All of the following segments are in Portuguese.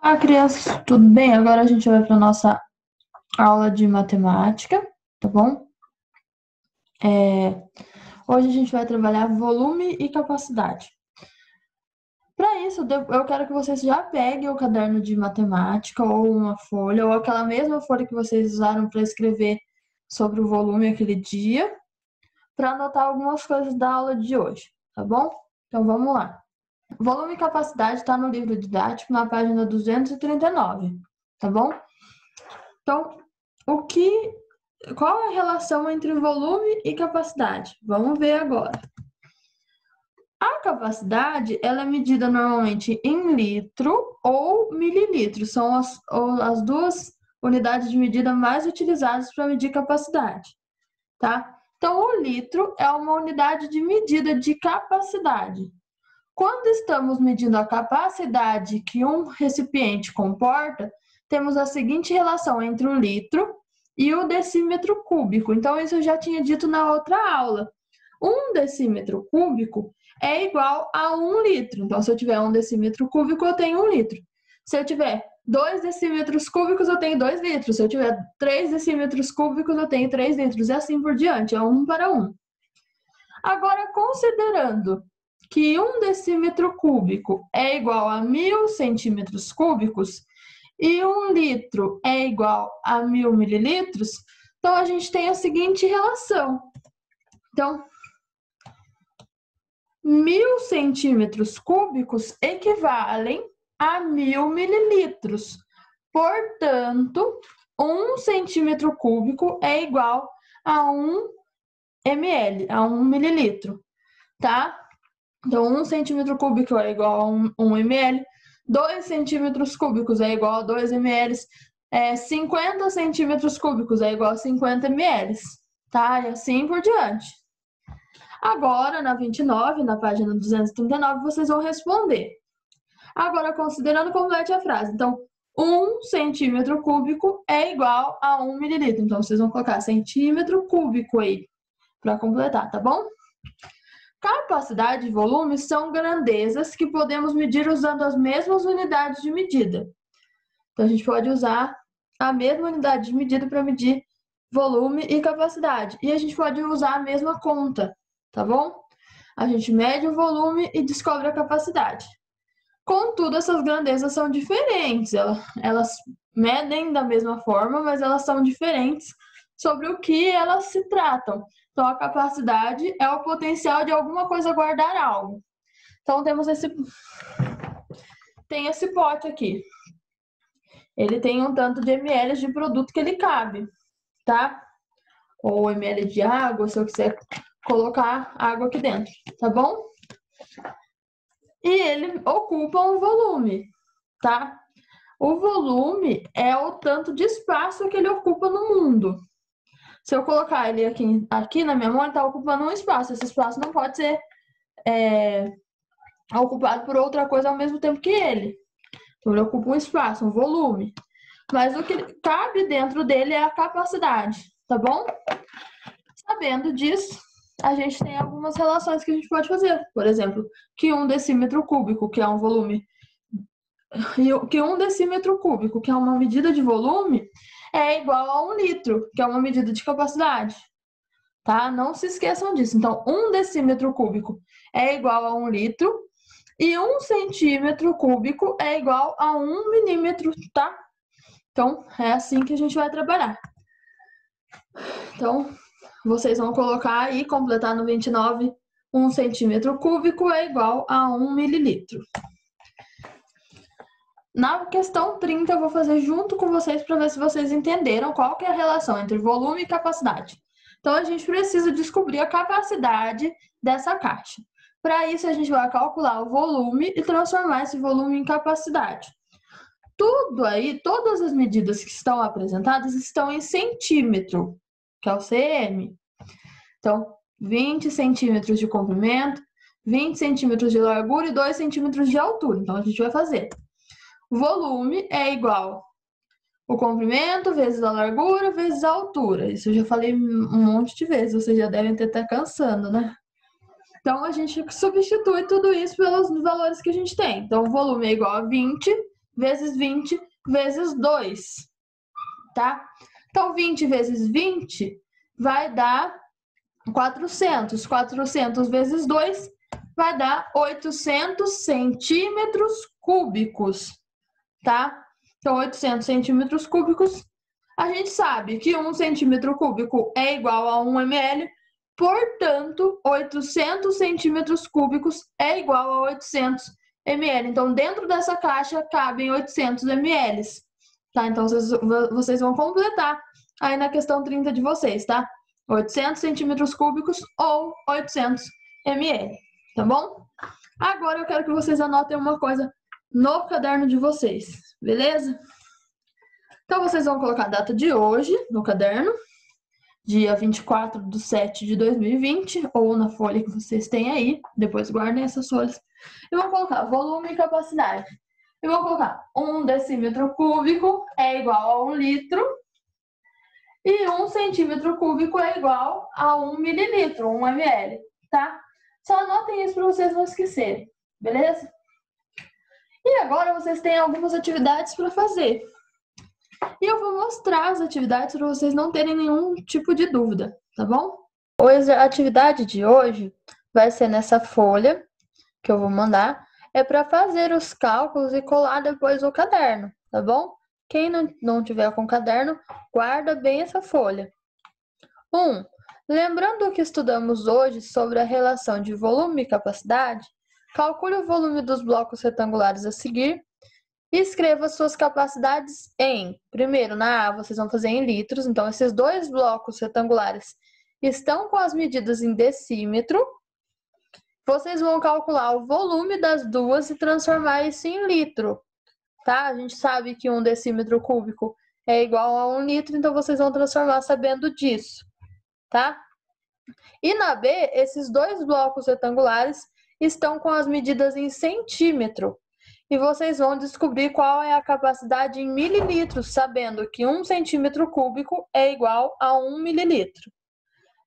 Olá, crianças, tudo bem? Agora a gente vai para a nossa aula de matemática, tá bom? Hoje a gente vai trabalhar volume e capacidade. Para isso, eu quero que vocês já peguem o caderno de matemática ou uma folha, ou aquela mesma folha que vocês usaram para escrever sobre o volume aquele dia, para anotar algumas coisas da aula de hoje, tá bom? Então vamos lá. Volume e capacidade está no livro didático, na página 239, tá bom? Então, qual é a relação entre volume e capacidade? Vamos ver agora. A capacidade, ela é medida normalmente em litro ou mililitro. São as duas unidades de medida mais utilizadas para medir capacidade, tá? Então, o litro é uma unidade de medida de capacidade. Quando estamos medindo a capacidade que um recipiente comporta, temos a seguinte relação entre o litro e o decímetro cúbico. Então, isso eu já tinha dito na outra aula. 1 decímetro cúbico é igual a 1 litro. Então, se eu tiver 1 decímetro cúbico, eu tenho 1 litro. Se eu tiver 2 decímetros cúbicos, eu tenho 2 litros. Se eu tiver 3 decímetros cúbicos, eu tenho 3 litros. E assim por diante, é 1 para 1. Agora, considerando que 1 decímetro cúbico é igual a 1.000 centímetros cúbicos e 1 litro é igual a 1.000 mililitros, então a gente tem a seguinte relação. Então, 1.000 centímetros cúbicos equivalem a 1.000 mililitros. Portanto, 1 centímetro cúbico é igual a 1 ml, a 1 mililitro, tá? Então, 1 centímetro cúbico é igual a 1 ml, 2 centímetros cúbicos é igual a 2 ml, 50 centímetros cúbicos é igual a 50 ml, tá? E assim por diante. Agora, na 29, na página 239, vocês vão responder. Agora, considerando, complete a frase. Então, 1 centímetro cúbico é igual a 1 mililitro. Então, vocês vão colocar centímetro cúbico aí para completar, tá bom? Capacidade e volume são grandezas que podemos medir usando as mesmas unidades de medida. Então, a gente pode usar a mesma unidade de medida para medir volume e capacidade. E a gente pode usar a mesma conta, tá bom? A gente mede o volume e descobre a capacidade. Contudo, essas grandezas são diferentes. Elas medem da mesma forma, mas elas são diferentes sobre o que elas se tratam. Então, a capacidade é o potencial de alguma coisa guardar algo. Então, tem esse pote aqui. Ele tem um tanto de ml de produto que ele cabe, tá? Ou ml de água, se eu quiser colocar água aqui dentro, tá bom? E ele ocupa um volume, tá? O volume é o tanto de espaço que ele ocupa no mundo. Se eu colocar ele aqui na minha mão, ele está ocupando um espaço. Esse espaço não pode ser ocupado por outra coisa ao mesmo tempo que ele. Então, ele ocupa um espaço, um volume. Mas o que cabe dentro dele é a capacidade, tá bom? Sabendo disso, a gente tem algumas relações que a gente pode fazer. Por exemplo, que 1 decímetro cúbico, que é um volume, que 1 decímetro cúbico, que é uma medida de volume, é igual a 1 litro, que é uma medida de capacidade. Tá? Não se esqueçam disso. Então, 1 decímetro cúbico é igual a 1 litro e 1 centímetro cúbico é igual a 1 milímetro, tá? Então, é assim que a gente vai trabalhar. Então, vocês vão colocar aí, completar no 29, 1 centímetro cúbico é igual a 1 mililitro. Na questão 30, eu vou fazer junto com vocês para ver se vocês entenderam qual que é a relação entre volume e capacidade. Então, a gente precisa descobrir a capacidade dessa caixa. Para isso, a gente vai calcular o volume e transformar esse volume em capacidade. Tudo aí, todas as medidas que estão apresentadas estão em centímetro, que é o cm. Então, 20 centímetros de comprimento, 20 centímetros de largura e 2 centímetros de altura. Então, a gente vai fazer. O volume é igual o comprimento vezes a largura vezes a altura. Isso eu já falei um monte de vezes, vocês já devem ter até cansando, né? Então, a gente substitui tudo isso pelos valores que a gente tem. Então, o volume é igual a 20 vezes 20 vezes 2, tá? Então, 20 vezes 20 vai dar 400. 400 vezes 2 vai dar 800 centímetros cúbicos, tá? Então, 800 centímetros cúbicos, a gente sabe que 1 centímetro cúbico é igual a 1 ml, portanto, 800 centímetros cúbicos é igual a 800 ml. Então, dentro dessa caixa cabem 800 ml, tá? Então, vocês vão completar aí na questão 30 de vocês, tá? 800 centímetros cúbicos ou 800 ml, tá bom? Agora eu quero que vocês anotem uma coisa no caderno de vocês, beleza? Então, vocês vão colocar a data de hoje no caderno, dia 24/7/2020, ou na folha que vocês têm aí, depois guardem essas folhas. E vão colocar volume e capacidade. E vou colocar 1 decímetro cúbico é igual a 1 litro, e 1 centímetro cúbico é igual a 1 mililitro, 1 ml, tá? Só anotem isso para vocês não esquecerem, beleza? E agora vocês têm algumas atividades para fazer. E eu vou mostrar as atividades para vocês não terem nenhum tipo de dúvida, tá bom? A atividade de hoje vai ser nessa folha que eu vou mandar. É para fazer os cálculos e colar depois no caderno, tá bom? Quem não tiver com caderno, guarda bem essa folha. 1. Lembrando o que estudamos hoje sobre a relação de volume e capacidade, calcule o volume dos blocos retangulares a seguir e escreva suas capacidades em... Primeiro, na A, vocês vão fazer em litros. Então, esses dois blocos retangulares estão com as medidas em decímetro. Vocês vão calcular o volume das duas e transformar isso em litro, tá? A gente sabe que 1 decímetro cúbico é igual a 1 litro, então vocês vão transformar sabendo disso, tá? E na B, esses dois blocos retangulares estão com as medidas em centímetro. E vocês vão descobrir qual é a capacidade em mililitros, sabendo que 1 centímetro cúbico é igual a 1 mililitro,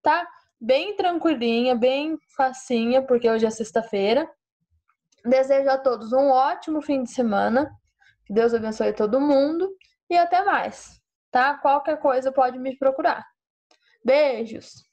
tá? Bem tranquilinha, bem facinha, porque hoje é sexta-feira. Desejo a todos um ótimo fim de semana. Que Deus abençoe todo mundo e até mais, tá? Qualquer coisa pode me procurar. Beijos!